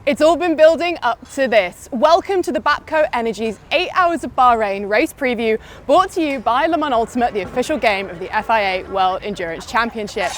It's all been building up to this. Welcome to the Bapco Energy's 8 Hours of Bahrain race preview, brought to you by Le Mans Ultimate, the official game of the FIA World Endurance Championship.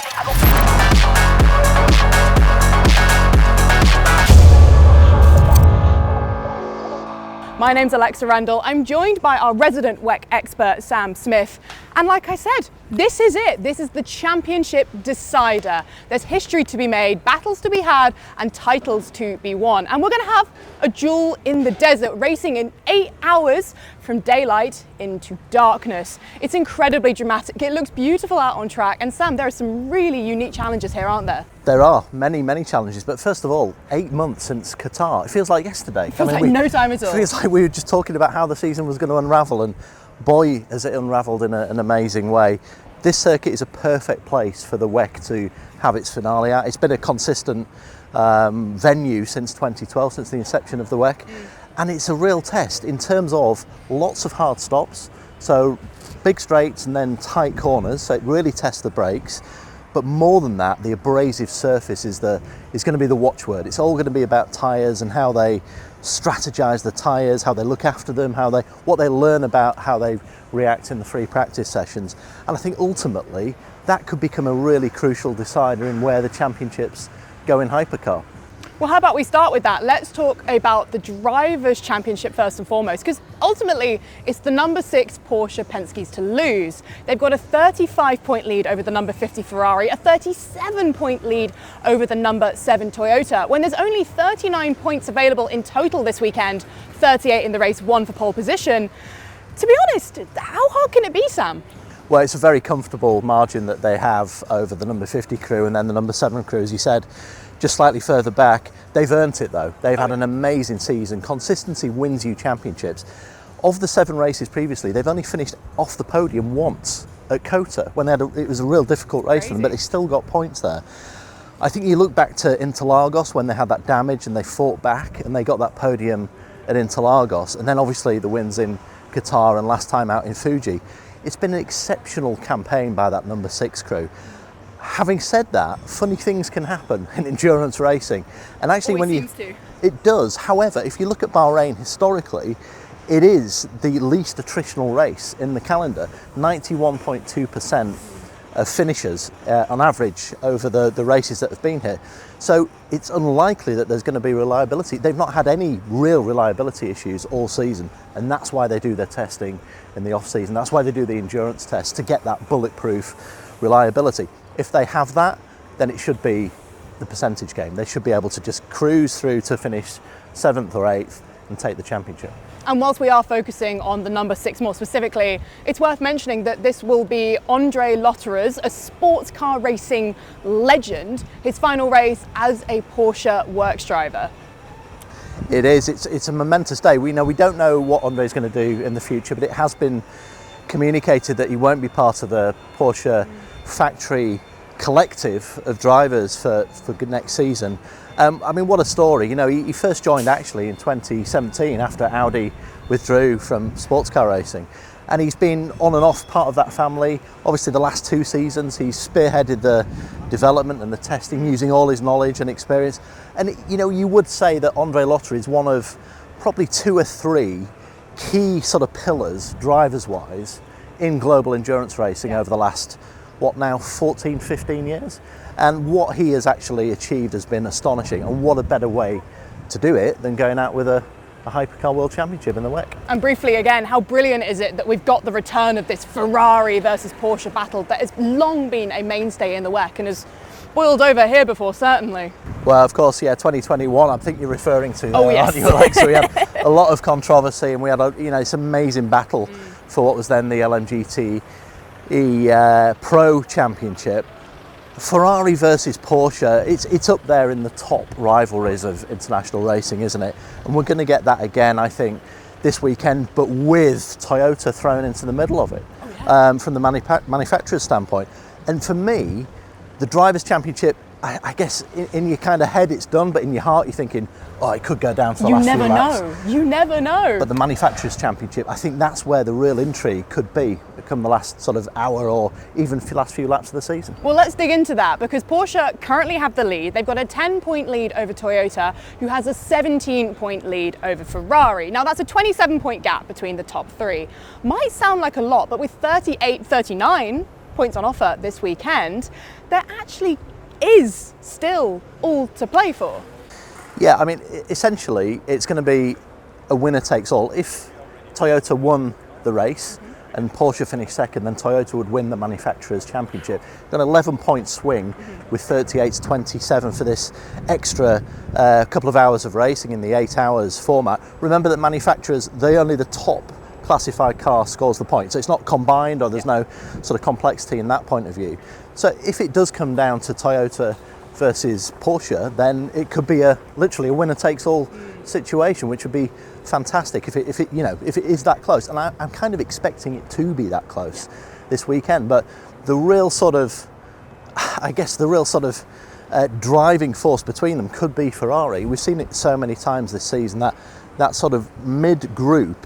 My name's Alexa Rendell. I'm joined by our resident WEC expert, Sam Smith. And like I said, this is it. This is the championship decider. There's history to be made, battles to be had, and titles to be won. And we're going to have a duel in the desert, racing in 8 hours from daylight into darkness. It's incredibly dramatic. It looks beautiful out on track. And Sam, there are some really unique challenges here, aren't there? There are many challenges, but first of all, 8 months since Qatar. It feels like yesterday. It feels like no time at all. It feels like we were just talking about how the season was going to unravel, and boy, has it unravelled in an amazing way. This circuit is a perfect place for the WEC to have its finale at. It's been a consistent venue since 2012, since the inception of the WEC, and it's a real test in terms of lots of hard stops, so big straights and then tight corners, so it really tests the brakes. But more than that, the abrasive surface is going to be the watchword. It's all going to be about tyres and how they strategize the tyres, how they look after them, what they learn about how they react in the free practice sessions. And I think ultimately that could become a really crucial decider in where the championships go in hypercar. Well, how about we start with that? Let's talk about the Drivers' Championship first and foremost, because ultimately it's the number 6 Porsche Penske's to lose. They've got a 35-point lead over the number 50 Ferrari, a 37-point lead over the number 7 Toyota. When there's only 39 points available in total this weekend, 38 in the race, 1 for pole position. To be honest, how hard can it be, Sam? Well, it's a very comfortable margin that they have over the number 50 crew and then the number 7 crew, as you said. Just slightly further back. They've earned it though. They've had an amazing season. Consistency wins you championships. Of the 7 races previously, they've only finished off the podium once at Kota when it was a real difficult race for them, but they still got points there. I think you look back to Interlagos when they had that damage and they fought back and they got that podium at Interlagos, and then obviously the wins in Qatar and last time out in Fuji. It's been an exceptional campaign by that number 6 crew. Having said that, funny things can happen in endurance racing, and actually it does. However, if you look at Bahrain historically, it is the least attritional race in the calendar. 91.2% of finishers on average over the races that have been here. So it's unlikely that there's going to be reliability. They've not had any real reliability issues all season, and that's why they do their testing in the off season. That's why they do the endurance test, to get that bulletproof reliability. If they have that, then it should be the percentage game. They should be able to just cruise through to finish 7th or 8th and take the championship. And whilst we are focusing on the number 6 more specifically, it's worth mentioning that this will be Andre Lotterer's, a sports car racing legend, his final race as a Porsche works driver. It is. It's a momentous day. We don't know what Andre's going to do in the future, but it has been communicated that he won't be part of the Porsche factory collective of drivers for next season. I mean, what a story. You know, he first joined actually in 2017 after Audi withdrew from sports car racing, and he's been on and off part of that family. Obviously the last 2 seasons he's spearheaded the development and the testing using all his knowledge and experience. And you know, you would say that Andre Lotterer is one of probably 2 or 3 key sort of pillars drivers wise in global endurance racing over the last 14, 15 years. And what he has actually achieved has been astonishing, and what a better way to do it than going out with a Hypercar World Championship in the WEC. And briefly again, how brilliant is it that we've got the return of this Ferrari versus Porsche battle that has long been a mainstay in the WEC and has boiled over here before, certainly. Well, of course, yeah, 2021, I think you're referring to, yes. aren't you, Alex? So we had a lot of controversy, and we had this amazing battle for what was then the LMGT3 Pro Championship. Ferrari versus Porsche, it's up there in the top rivalries of international racing, isn't it? And we're going to get that again, I think, this weekend, but with Toyota thrown into the middle of it, from the manufacturer's standpoint. And for me, the Drivers' Championship I guess in your kind of head it's done, but in your heart you're thinking, oh, it could go down for the last few laps. You never know. But the Manufacturers' Championship, I think that's where the real intrigue could be, come the last sort of hour or even last few laps of the season. Well, let's dig into that, because Porsche currently have the lead. They've got a 10-point lead over Toyota, who has a 17-point lead over Ferrari. Now, that's a 27-point gap between the top three. Might sound like a lot, but with 39 points on offer this weekend, there actually is still all to play for. Yeah, I mean, essentially, it's going to be a winner takes all. If Toyota won the race and Porsche finished second, then Toyota would win the Manufacturers' Championship. Got an 11-point swing with 38 to 27 for this extra couple of hours of racing in the 8 hours format. Remember that Manufacturers, only the top classified car scores the points. So it's not combined, or there's no sort of complexity in that point of view. So if it does come down to Toyota versus Porsche, then it could be literally a winner takes all situation, which would be fantastic if it is that close. And I'm kind of expecting it to be that close this weekend. But the real sort of, driving force between them could be Ferrari. We've seen it so many times this season, that sort of mid group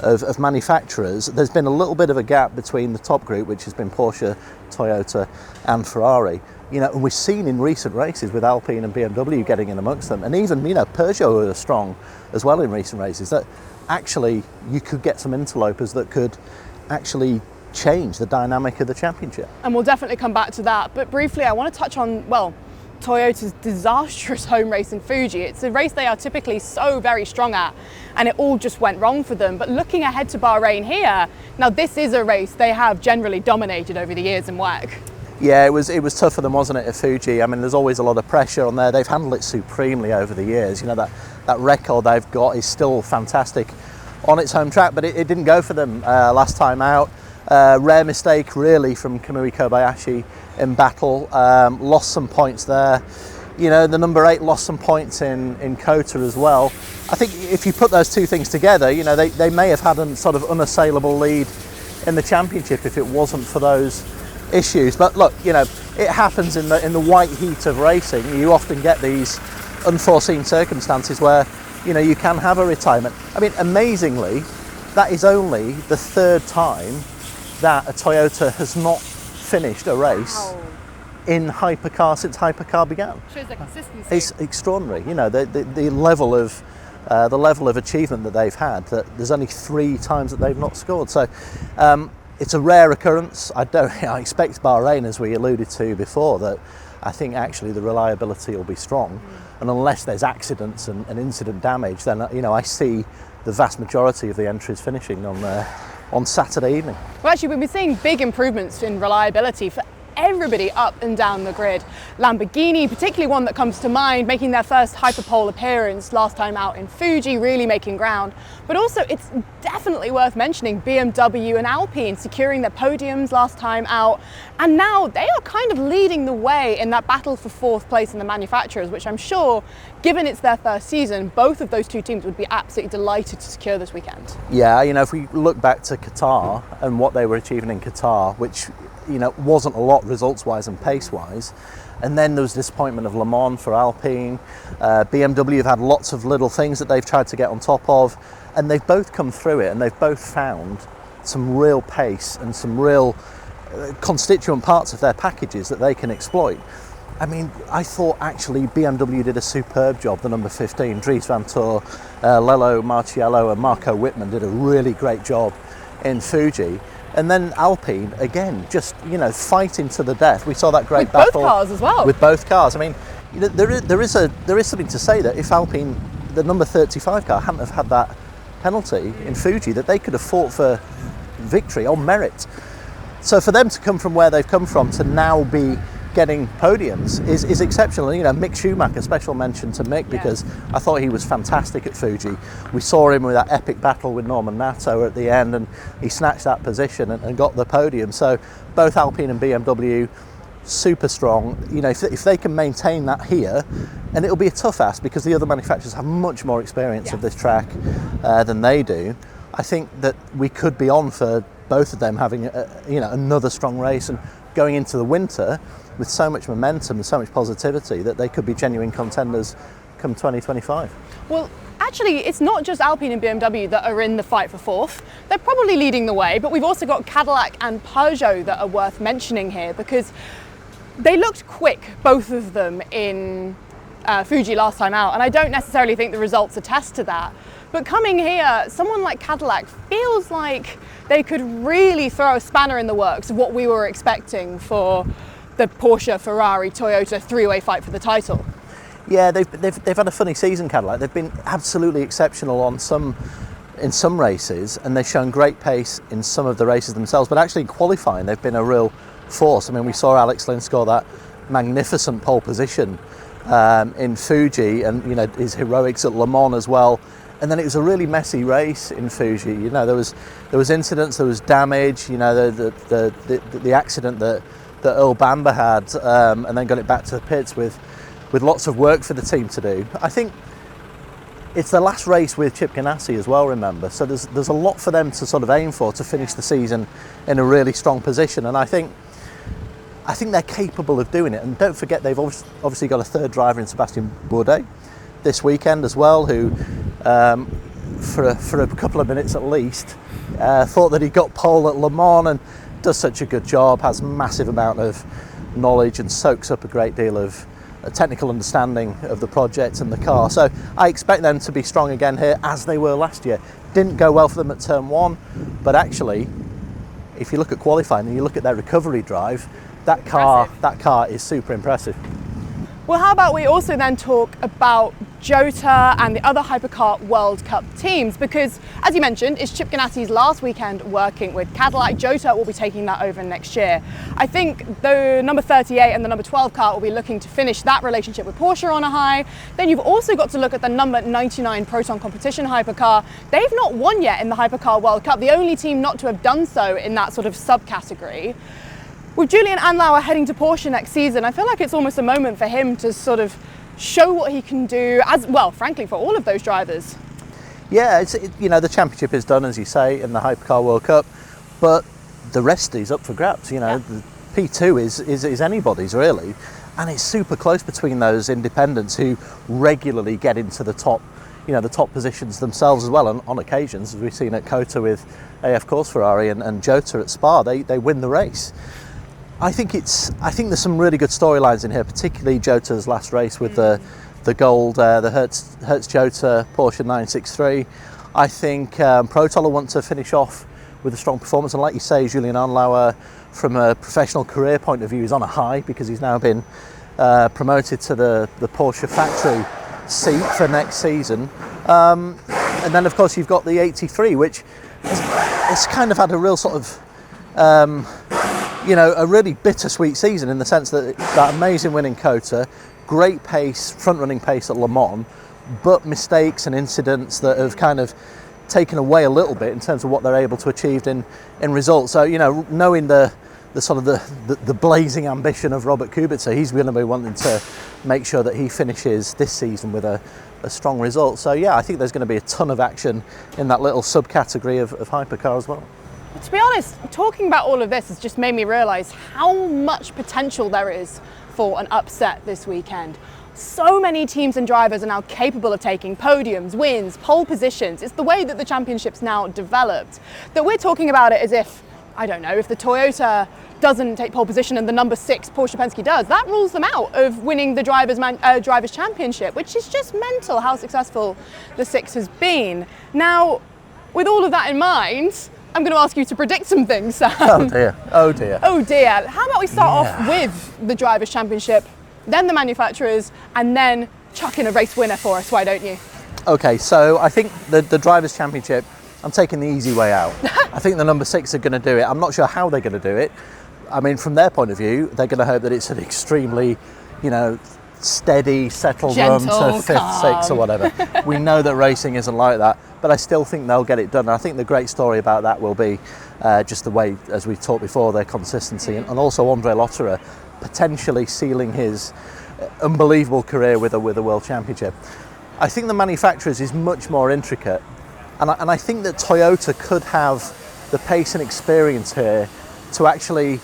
of manufacturers. There's been a little bit of a gap between the top group, which has been Porsche, Toyota and Ferrari. And we've seen in recent races with Alpine and BMW getting in amongst them, and even Peugeot are strong as well in recent races, that actually you could get some interlopers that could actually change the dynamic of the championship. And we'll definitely come back to that, but briefly I want to touch on, well, Toyota's disastrous home race in Fuji. It's a race they are typically so very strong at, and it all just went wrong for them. But looking ahead to Bahrain here, now this is a race they have generally dominated over the years in WEC. Yeah, it was tough for them, wasn't it, at Fuji? I mean, there's always a lot of pressure on there. They've handled it supremely over the years. That record they've got is still fantastic on its home track, but it didn't go for them last time out. Rare mistake really from Kamui Kobayashi in battle, lost some points there. The number 8 lost some points in Kota as well. I think if you put those two things together, they may have had a sort of unassailable lead in the championship if it wasn't for those issues. But look, it happens in the white heat of racing. You often get these unforeseen circumstances where you can have a retirement. I mean, amazingly, that is only the third time that a Toyota has not finished a race in Hypercar since Hypercar began. Shows the consistency. It's extraordinary. The level of achievement that they've had. That there's only 3 times that they've not scored. So it's a rare occurrence. I expect Bahrain, as we alluded to before, that I think actually the reliability will be strong, and unless there's accidents and incident damage, then I see the vast majority of the entries finishing on Saturday evening. Well, actually, we've been seeing big improvements in reliability for everybody up and down the grid. Lamborghini, particularly one that comes to mind, making their first hyperpole appearance last time out in Fuji, really making ground. But also, it's definitely worth mentioning BMW and Alpine securing their podiums last time out. And now they are kind of leading the way in that battle for 4th place in the manufacturers, which I'm sure, given it's their first season, both of those two teams would be absolutely delighted to secure this weekend. Yeah, if we look back to Qatar and what they were achieving in Qatar, which wasn't a lot results-wise and pace-wise. And then there was disappointment of Le Mans for Alpine. BMW have had lots of little things that they've tried to get on top of, and they've both come through it, and they've both found some real pace and some real constituent parts of their packages that they can exploit. I mean, I thought actually BMW did a superb job. The number 15, Dries Van Toor, Lello Marciello and Marco Wittmann did a really great job in Fuji. And then Alpine, again, just, fighting to the death. We saw that great battle. With both cars as well. With both cars. I mean, there is something to say that if Alpine, the number 35 car, hadn't have had that penalty in Fuji, that they could have fought for victory on merit. So for them to come from where they've come from to now be getting podiums is exceptional. Mick Schumacher, special mention to Mick, because I thought he was fantastic at Fuji. We saw him with that epic battle with Norman Nato at the end, and he snatched that position and got the podium. So both Alpine and BMW, super strong. If they can maintain that here, and it'll be a tough ask because the other manufacturers have much more experience of this track than they do. I think that we could be on for both of them having another strong race, and going into the winter, with so much momentum and so much positivity that they could be genuine contenders come 2025. Well, actually, it's not just Alpine and BMW that are in the fight for fourth. They're probably leading the way, but we've also got Cadillac and Peugeot that are worth mentioning here, because they looked quick, both of them, in Fuji last time out, and I don't necessarily think the results attest to that. But coming here, someone like Cadillac feels like they could really throw a spanner in the works of what we were expecting for the Porsche, Ferrari, Toyota three-way fight for the title. Yeah, they've had a funny season, Cadillac. They've been absolutely exceptional in some races, and they've shown great pace in some of the races themselves. But actually, in qualifying, they've been a real force. I mean, we saw Alex Lynn score that magnificent pole position in Fuji, and his heroics at Le Mans as well. And then it was a really messy race in Fuji. There was incidents, there was damage. The accident that Earl Bamber had, and then got it back to the pits with lots of work for the team to do. I think it's the last race with Chip Ganassi as well, remember, so there's a lot for them to sort of aim for to finish the season in a really strong position, and I think they're capable of doing it. And don't forget, they've obviously got a third driver in Sebastian Bourdais this weekend as well, who for a couple of minutes at least thought that he got pole at Le Mans and does such a good job, has massive amount of knowledge and soaks up a great deal of technical understanding of the project and the car. So I expect them to be strong again here, as they were last year. Didn't go well for them at turn one, but actually, if you look at qualifying and you look at their recovery drive, that car is super impressive. Well, how about we also then talk about Jota and the other Hypercar World Cup teams, because as you mentioned, it's Chip Ganassi's last weekend working with Cadillac. Jota will be taking that over next year. I think the number 38 and the number 12 car will be looking to finish that relationship with Porsche on a high. Then you've also got to look at the number 99 Proton Competition Hypercar. They've not won yet in the Hypercar World Cup, the only team not to have done so in that sort of subcategory. With Julian Andlauer heading to Porsche next season, I feel like it's almost a moment for him to sort of show what he can do, as well, frankly, for all of those drivers. Yeah, the championship is done, as you say, in the Hypercar World Cup, but the rest is up for grabs. The P2 is anybody's, really, and it's super close between those independents who regularly get into the top, the top positions themselves as well, and on occasions, as we've seen at Cota with AF Corse Ferrari and Jota at Spa, they win the race. I think there's some really good storylines in here, particularly Jota's last race with the gold, the Hertz Jota Porsche 963. I think Proton will want to finish off with a strong performance, and like you say, Julian Andlauer, from a professional career point of view, is on a high because he's now been promoted to the Porsche factory seat for next season. And then, of course, you've got the 83, which has kind of had a real sort of a really bittersweet season, in the sense that that amazing win in Cota, great pace, front-running pace at Le Mans, but mistakes and incidents that have kind of taken away a little bit in terms of what they're able to achieve in results. So, knowing the sort of the blazing ambition of Robert Kubica, he's going to be wanting to make sure that he finishes this season with a strong result. So yeah, I think there's going to be a ton of action in that little subcategory of hypercar as well. To be honest, talking about all of this has just made me realise how much potential there is for an upset this weekend. So many teams and drivers are now capable of taking podiums, wins, pole positions. It's the way that the championship's now developed, that we're talking about it as if, I don't know, if the Toyota doesn't take pole position and the number 6 Porsche Penske does, that rules them out of winning the Drivers' Championship, which is just mental how successful the 6 has been. Now, with all of that in mind, I'm going to ask you to predict some things, Sam. Oh dear, oh dear. Oh dear. How about we start off with the Drivers' Championship, then the manufacturers, and then chuck in a race winner for us, why don't you? Okay, so I think the Drivers' Championship, I'm taking the easy way out. I think the number 6 are going to do it. I'm not sure how they're going to do it. I mean, from their point of view, they're going to hope that it's an extremely, steady, settled Gentle, run to 5th, 6th or whatever. We know that racing isn't like that, but I still think they'll get it done. And I think the great story about that will be just the way, as we talked before, their consistency, and also Andre Lotterer potentially sealing his unbelievable career with a World Championship. I think the manufacturers is much more intricate, and I think that Toyota could have the pace and experience here to actually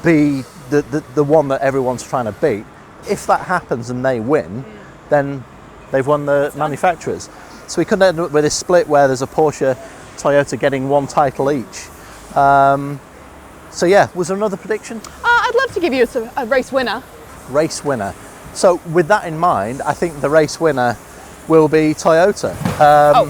be the one that everyone's trying to beat. If that happens and they win, then they've won the manufacturers. So we could end up with a split where there's a Porsche, Toyota getting one title each. So yeah, was there another prediction? I'd love to give you a race winner. Race winner. So with that in mind, I think the race winner will be Toyota.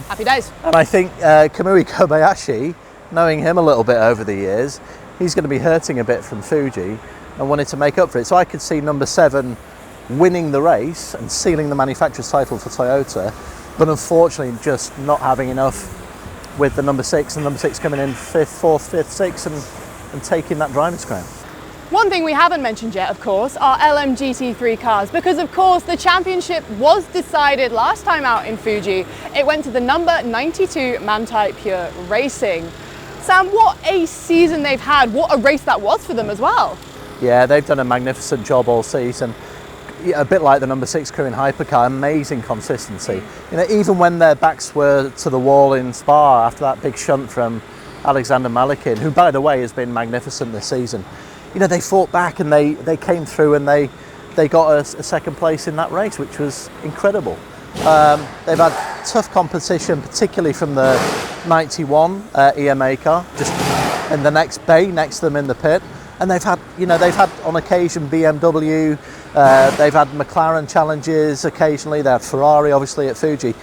Happy days. And I think Kamui Kobayashi, knowing him a little bit over the years, he's going to be hurting a bit from Fuji and wanted to make up for it. So I could see number 7 winning the race and sealing the manufacturer's title for Toyota, but unfortunately just not having enough with the number 6, and number 6 coming in 5th, 4th, 5th, 6th and taking that driver's crown. One thing we haven't mentioned yet, of course, are LMGT3 cars, because of course the championship was decided last time out in Fuji. It went to the number 92 Manthey Pure Racing. Sam, what a season they've had. What a race that was for them as well. Yeah, they've done a magnificent job all season. A bit like the number 6 crew in Hypercar, amazing consistency. You know, even when their backs were to the wall in Spa after that big shunt from Alexander Malikin, who by the way has been magnificent this season, you know, they fought back and they came through and they got a second place in that race, which was incredible. They've had tough competition, particularly from the 91 EMA car, just in the next bay next to them in the pit. And they've had on occasion BMW, they've had McLaren challenges occasionally, they had Ferrari obviously at Fuji.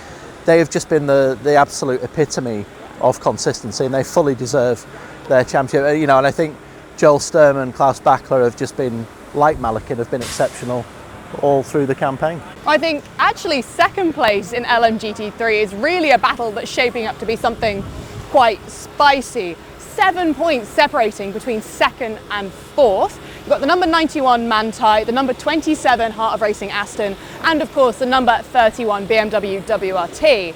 They have just been the absolute epitome of consistency, and they fully deserve their championship. You know, and I think Joel Sturm and Klaus Bachler have just been, like Malikin, have been exceptional all through the campaign. I think actually second place in LMGT3 is really a battle that's shaping up to be something quite spicy. 7 points separating between second and fourth. You've got the number 91 Manthey, the number 27 Heart of Racing Aston, and of course the number 31 BMW WRT.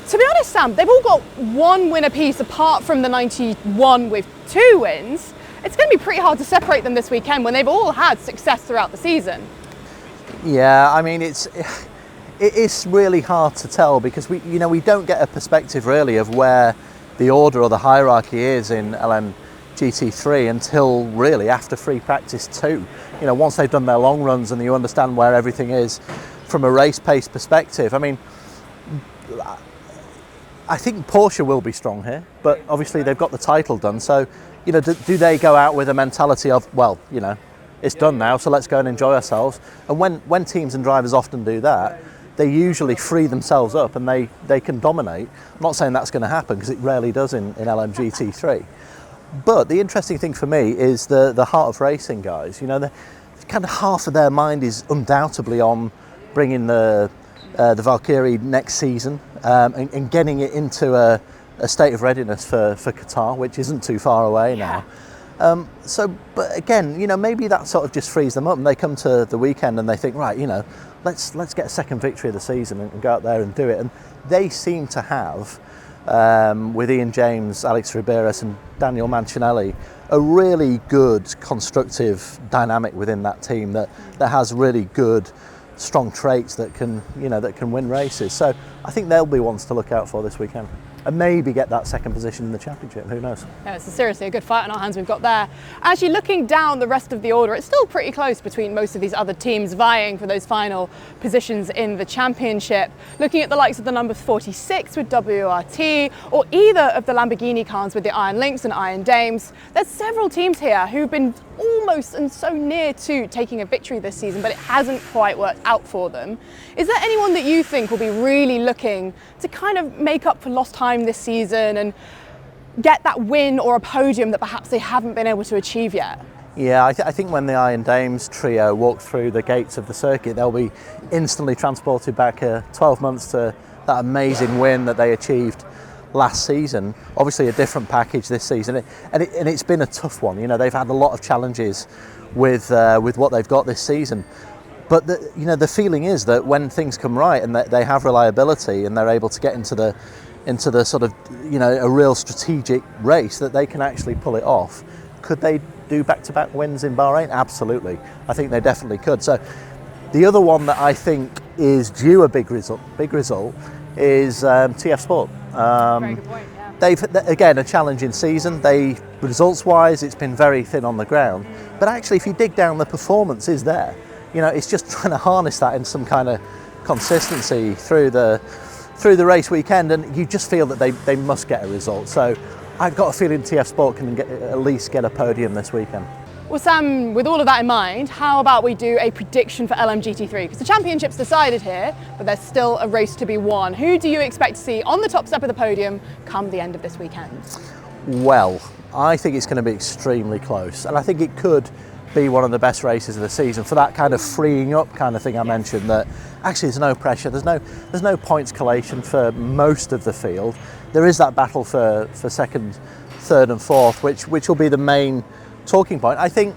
To be honest, Sam, they've all got one win apiece apart from the 91 with 2 wins. It's going to be pretty hard to separate them this weekend when they've all had success throughout the season. Yeah, I mean, it is really hard to tell because we don't get a perspective really of where the order or the hierarchy is in LMGT3 until really after free practice 2. You know, once they've done their long runs and you understand where everything is from a race pace perspective. I mean, I think Porsche will be strong here, but obviously they've got the title done. So, you know, do they go out with a mentality of, well, you know, it's done now, so let's go and enjoy ourselves? And when teams and drivers often do that, they usually free themselves up and they can dominate. I'm not saying that's going to happen because it rarely does in LMGT3. But the interesting thing for me is the Heart of Racing guys. You know, the kind of half of their mind is undoubtedly on bringing the Valkyrie next season and getting it into a state of readiness for Qatar, which isn't too far away now. But again, you know, maybe that sort of just frees them up and they come to the weekend and they think, right, you know, let's get a second victory of the season and go out there and do it. And they seem to have, with Ian James, Alex Riberas and Daniel Mancinelli, a really good constructive dynamic within that team that has really good strong traits that can win races. So I think they'll be ones to look out for this weekend and maybe get that second position in the championship. Who knows? Yeah, it's seriously a good fight on our hands we've got there. Actually, looking down the rest of the order, it's still pretty close between most of these other teams vying for those final positions in the championship. Looking at the likes of the number 46 with WRT, or either of the Lamborghini cars with the Iron Lynx and Iron Dames, there's several teams here who've been almost and so near to taking a victory this season, but it hasn't quite worked out for them. Is there anyone that you think will be really looking to kind of make up for lost time this season and get that win or a podium that perhaps they haven't been able to achieve yet? Yeah, I think when the Iron Dames trio walk through the gates of the circuit, they'll be instantly transported back 12 months to that amazing win that they achieved last season. Obviously a different package this season, and it's been a tough one. You know, they've had a lot of challenges with what they've got this season. But the feeling is that when things come right and that they have reliability and they're able to get into the sort of, you know, a real strategic race, that they can actually pull it off. Could they do back-to-back wins in Bahrain? Absolutely. I think they definitely could. So the other one that I think is due a big result is TF Sport. Very good point, yeah. They've, again, a challenging season. Results-wise, it's been very thin on the ground. But actually, if you dig down, the performance is there. You know, it's just trying to harness that in some kind of consistency through the race weekend, and you just feel that they must get a result. So I've got a feeling TF Sport can at least get a podium this weekend. Well, Sam, with all of that in mind, how about we do a prediction for LMGT3? Because the championship's decided here, but there's still a race to be won. Who do you expect to see on the top step of the podium come the end of this weekend? Well, I think it's going to be extremely close, and I think it could be one of the best races of the season for that kind of freeing up kind of thing I mentioned, that actually there's no pressure, there's no points collation for most of the field. There is that battle for second, third and fourth, which will be the main talking point. I think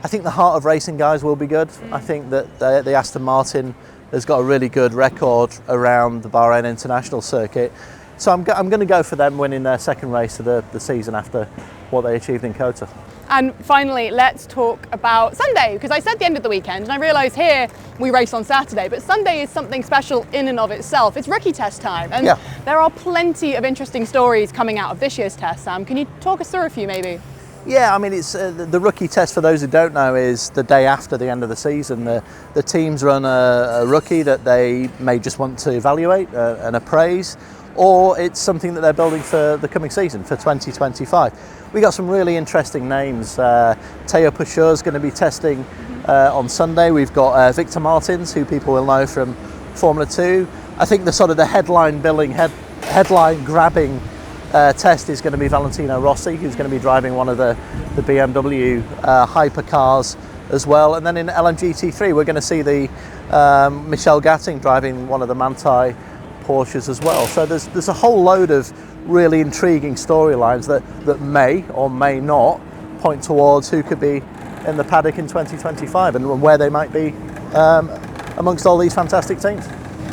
the heart of racing guys will be good. I think that the Aston Martin has got a really good record around the Bahrain International circuit. So I'm going to go for them winning their second race of the season after what they achieved in Kota. And finally, let's talk about Sunday, because I said the end of the weekend, and I realise here we race on Saturday, but Sunday is something special in and of itself. It's rookie test time, and there are plenty of interesting stories coming out of this year's test, Sam. Can you talk us through a few, maybe? Yeah, I mean, it's the rookie test, for those who don't know, is the day after the end of the season. The teams run a rookie that they may just want to evaluate and appraise, or it's something that they're building for the coming season, for 2025. We got some really interesting names. Teo Peugeot is going to be testing on Sunday. We've got Victor Martins, who people will know from Formula 2. I think the headline grabbing test is going to be Valentino Rossi, who's going to be driving one of the BMW hypercars as well. And then in LMGT3, we're going to see the Michel Gatting driving one of the Manthey Porsches as well. So there's a whole load of really intriguing storylines that may or may not point towards who could be in the paddock in 2025 and where they might be amongst all these fantastic teams.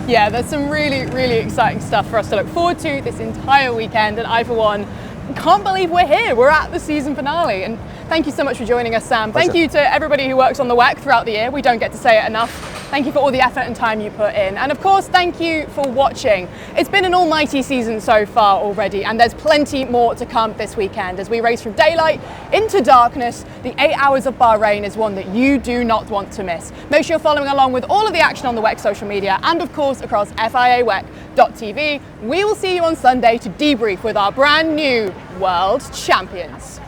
Yeah, there's some really, really exciting stuff for us to look forward to this entire weekend, and I, for one, can't believe we're here. We're at the season finale, and thank you so much for joining us, Sam. Pleasure. Thank you to everybody who works on the WEC throughout the year. We don't get to say it enough. Thank you for all the effort and time you put in. And of course, thank you for watching. It's been an almighty season so far already, and there's plenty more to come this weekend as we race from daylight into darkness. The 8 hours of Bahrain is one that you do not want to miss. Make sure you're following along with all of the action on the WEC social media and of course across FIAWEC.tv. We will see you on Sunday to debrief with our brand new world champions.